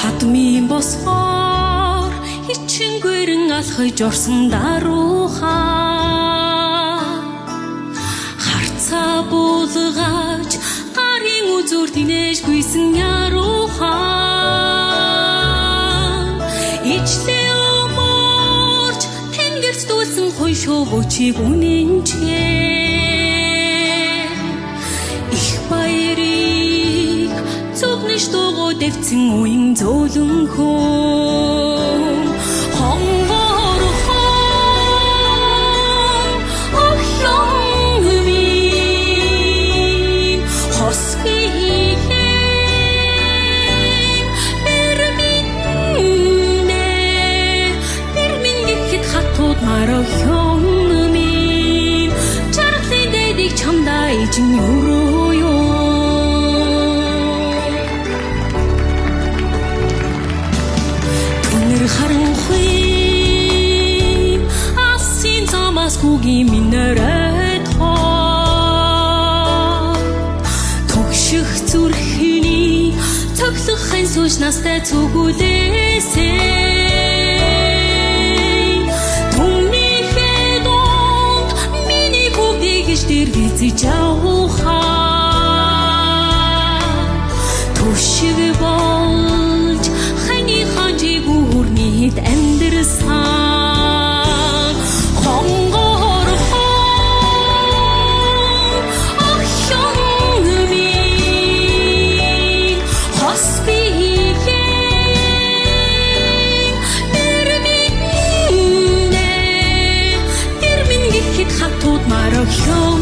Хадмын босгоор хичээнгэрэн алхаж орсон даруухаа харцаа буулгаж гарын үзүүр тинэж гүйсэн яруухаа ичлээ өмөрч тэнгэрч дүүлсэн хойшоо бочиг үнэнчээ их баярыг зүгнэж дугуй дэвцэн уян зөөлөнхөө хонгорхон охлон хөвийн хосхиhen бэрмин гэхэд хатууд марохyon минь чархлын дэдийг чамдаа ижин өрөөё харанхуй асын замас гуги минерет тогших зүрхний цоглохын сууж настай цүгүлээсэй түмний хэдонд миний бүгдийг ишдэр гизэж авахаа түшиг болж хани ханжиг үрнийд амьдрсан хонгорхон охлон минь хосбиhen бэрмин гэхэд хатууд марохyon